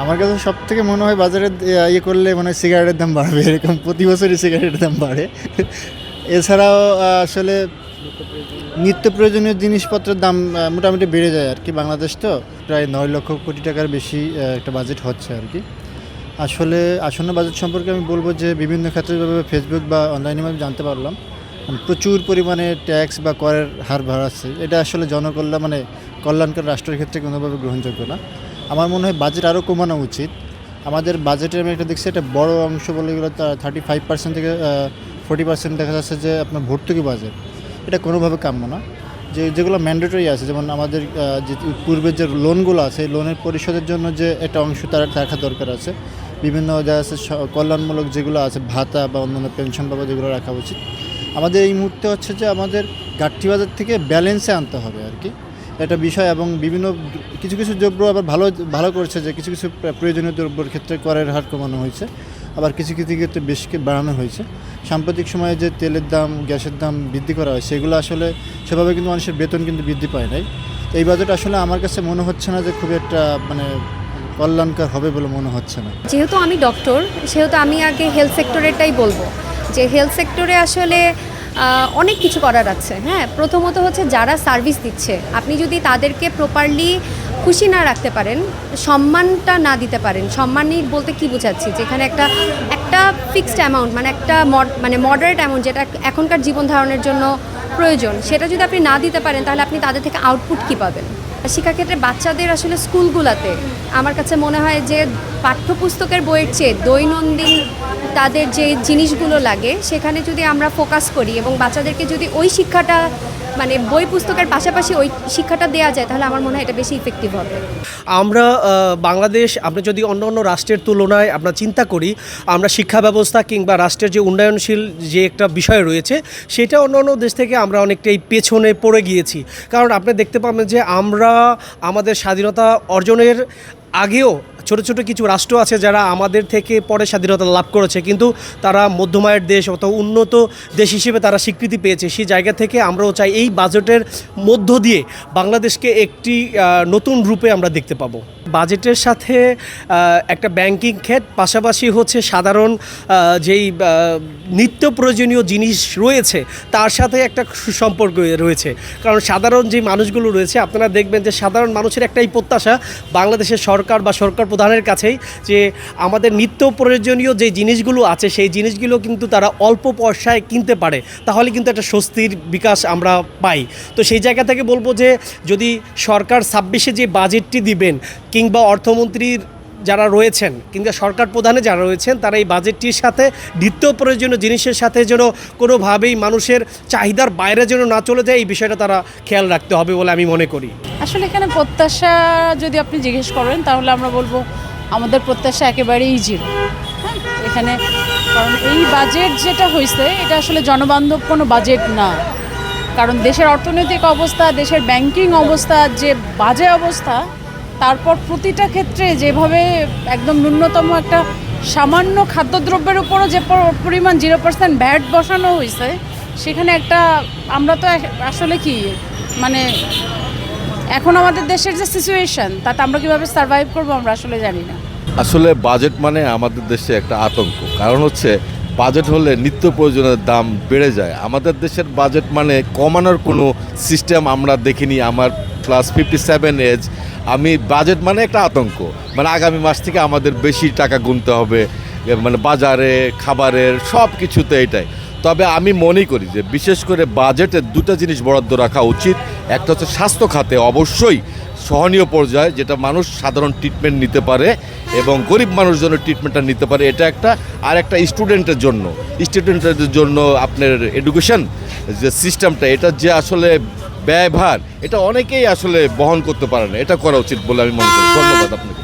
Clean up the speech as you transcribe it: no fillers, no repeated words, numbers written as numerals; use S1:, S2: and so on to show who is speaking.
S1: আমার কাছে সবথেকে মনে হয় বাজারে ইয়ে করলে মানে সিগারেটের দাম বাড়বে, এরকম প্রতি বছরই সিগারেটের দাম বাড়ে। এছাড়াও আসলে নিত্য প্রয়োজনীয় জিনিসপত্রের দাম মোটামুটি বেড়ে যায় আর কি। বাংলাদেশ তো প্রায় 9 লক্ষ কোটি টাকার বেশি একটা বাজেট হচ্ছে আর কি। আসলে আসন্ন বাজেট সম্পর্কে আমি বলবো যে বিভিন্ন ক্ষেত্রে যেভাবে ফেসবুক বা অনলাইনে আমি জানতে পারলাম, প্রচুর পরিমাণে ট্যাক্স বা করের হার বাড়াচ্ছে। এটা আসলে জনকল্যাণ মানে কল্যাণকর রাষ্ট্রের ক্ষেত্রে কোনোভাবে গ্রহণযোগ্য না। আমার মনে হয় বাজেট আরও কমানো উচিত। আমাদের বাজেটের আমি একটা দেখছি, একটা বড় অংশ বলে গেলে 35% থেকে 40% দেখা যাচ্ছে যে আপনার ভর্তুকি বাজেট। এটা কোনোভাবে কাম্য না। যেগুলো ম্যান্ডেটরি আছে, যেমন আমাদের যে পূর্বের যে লোনগুলো আছে, এই লোনের পরিশোধের জন্য যে একটা অংশ তার থাকা দরকার আছে। বিভিন্ন দেখা যাচ্ছে কল্যাণমূলক যেগুলো আছে, ভাতা বা অন্যান্য পেনশন বাবদ যেগুলো রাখা উচিত। আমাদের এই মুহূর্তে হচ্ছে যে আমাদের ঘাটতি বাজার থেকে ব্যালেন্সে আনতে হবে আর কি, একটা বিষয়। এবং বিভিন্ন কিছু কিছু দ্রব্য আবার ভালো ভালো করছে, যে কিছু কিছু প্রয়োজনীয় দ্রব্যের ক্ষেত্রে করের হার কমানো হয়েছে, আবার কিছু কিছু ক্ষেত্রে বেশি বাড়ানো হয়েছে। সাম্প্রতিক সময়ে যে তেলের দাম, গ্যাসের দাম বৃদ্ধি করা হয়, সেগুলো আসলে সেভাবে কিন্তু মানুষের বেতন কিন্তু বৃদ্ধি পায় নাই। এই বাজেট আসলে আমার কাছে মনে হচ্ছে না যে খুব একটা মানে কল্যাণকর হবে বলে মনে হচ্ছে না।
S2: যেহেতু আমি ডক্টর, সেহেতু আমি আগে হেলথ সেক্টরেরটাই বলবো, যে হেলথ সেক্টরে আসলে অনেক কিছু করার আছে। হ্যাঁ, প্রথমত হচ্ছে যারা সার্ভিস দিচ্ছে, আপনি যদি তাদেরকে প্রপারলি খুশি না রাখতে পারেন, সম্মানটা না দিতে পারেন, সম্মানই বলতে কি বোঝাচ্ছি, যেখানে একটা একটা ফিক্সড অ্যামাউন্ট, মানে একটা মডারেট অ্যামাউন্ট যেটা এখনকার জীবন ধারণের জন্য প্রয়োজন, সেটা যদি আপনি না দিতে পারেন, তাহলে আপনি তাদের থেকে আউটপুট কী পাবেন? শিক্ষাক্ষেত্রে বাচ্চাদের আসলে স্কুলগুলোতে আমার কাছে মনে হয় যে পাঠ্যপুস্তকের বইয়ের চেয়ে দৈনন্দিন তাদের যে জিনিসগুলো লাগে সেখানে যদি আমরা ফোকাস করি এবং বাচ্চাদেরকে যদি ওই শিক্ষাটা মানে বই পুস্তকের পাশাপাশি ওই শিক্ষাটা দেওয়া যায়, তাহলে আমার মনে হয় এটা বেশি ইফেক্টিভ হবে।
S3: আমরা বাংলাদেশ, আমরা যদি অন্য অন্য রাষ্ট্রের তুলনায় আমরা চিন্তা করি, আমরা শিক্ষা ব্যবস্থা কিংবা রাষ্ট্রের যে উন্নয়নশীল যে একটা বিষয় রয়েছে, সেটা অন্য অন্য দেশ থেকে আমরা অনেকটাই পেছনে পড়ে গিয়েছি। কারণ আপনি দেখতে পাবেন যে আমরা আমাদের স্বাধীনতা অর্জনের আগেও ছোট ছোট কিছু রাষ্ট্র আছে যারা আমাদের থেকে পরে স্বাধীনতা লাভ করেছে, কিন্তু তারা মধ্যমায়ের দেশ অথবা উন্নত দেশ হিসেবে তারা স্বীকৃতি পেয়েছে। সেই জায়গা থেকে আমরাও চাই এই বাজেটের মধ্য দিয়ে বাংলাদেশকে একটি নতুন রূপে আমরা দেখতে পাবো। বাজেটের সাথে একটা ব্যাংকিং ক্ষেত্র, পাশাপাশি হচ্ছে সাধারণ যেই নিত্য প্রয়োজনীয় জিনিস রয়েছে তার সাথে একটা সুসম্পর্ক রয়েছে। কারণ সাধারণ যে মানুষগুলো রয়েছে, আপনারা দেখবেন যে সাধারণ মানুষের একটাই প্রত্যাশা বাংলাদেশের সরকার বা সরকার প্রধানের কাছেই, যে আমাদের নিত্য প্রয়োজনীয় যে জিনিসগুলো আছে সেই জিনিসগুলো কিন্তু তারা অল্প পয়সায় কিনতে পারে, তাহলে কিন্তু একটা স্বস্তির বিকাশ আমরা পাই। তো সেই জায়গা থেকে বলবো যে যদি সরকার 26-এ যে বাজেটটি দিবেন, কিংবা অর্থমন্ত্রীর যারা রয়েছেন কিংবা সরকার প্রধানে যারা রয়েছেন, তারা এই বাজেটটির সাথে নিত্য প্রয়োজনীয় জিনিসের সাথে যেন কোনোভাবেই মানুষের চাহিদার বাইরে যেন না চলে যায়, এই বিষয়টা তারা খেয়াল রাখতে হবে বলে আমি মনে করি।
S4: আসলে এখানে প্রত্যাশা যদি আপনি জিজ্ঞেস করেন, তাহলে আমরা বলবো আমাদের প্রত্যাশা একেবারেই জিরো। হ্যাঁ, এখানে কারণ এই বাজেট যেটা হয়েছে এটা আসলে জনবান্ধব কোনো বাজেট না। কারণ দেশের অর্থনৈতিক অবস্থা, দেশের ব্যাংকিং অবস্থা যে বাজে অবস্থা, তারপর প্রতিটা ক্ষেত্রে যেভাবে একদম ন্যূনতম একটা সামান্য খাদ্যদ্রব্যের উপরও যে পরিমাণ 0% ভ্যাট বসানো হয়েছে, সেখানে একটা আমরা তো আসলে কি মানে এখন আমাদের দেশের যে সিচুয়েশন, তাতে আমরা কীভাবে সার্ভাইভ করবো আমরা আসলে জানি না।
S5: আসলে বাজেট মানে আমাদের দেশে একটা আতঙ্ক। কারণ হচ্ছে বাজেট হলে নিত্য প্রয়োজনের দাম বেড়ে যায়। আমাদের দেশের বাজেট মানে কমানোর কোনো সিস্টেম আমরা দেখিনি। আমার প্লাস 57 এজ, আমি বাজেট মানে একটা আতঙ্ক, মানে আগামী মাস থেকে আমাদের বেশি টাকা গুনতে হবে, মানে বাজারে, খাবারের সব কিছুতে এটাই। তবে আমি মনে করি যে বিশেষ করে বাজেটে দুটো জিনিস বরাদ্দ রাখা উচিত। একটা হচ্ছে স্বাস্থ্য খাতে অবশ্যই সহনীয় পর্যায়ে, যেটা মানুষ সাধারণ ট্রিটমেন্ট নিতে পারে এবং গরিব মানুষজনের ট্রিটমেন্টটা নিতে পারে, এটা একটা। আর একটা স্টুডেন্টের জন্য আপনার এডুকেশন যে সিস্টেমটা, এটা যে আসলে ব্যয়ভার, এটা অনেকেই আসলে বহন করতে পারে না, এটা করা উচিত বলে আমি মনে করি। ধন্যবাদ আপনাকে।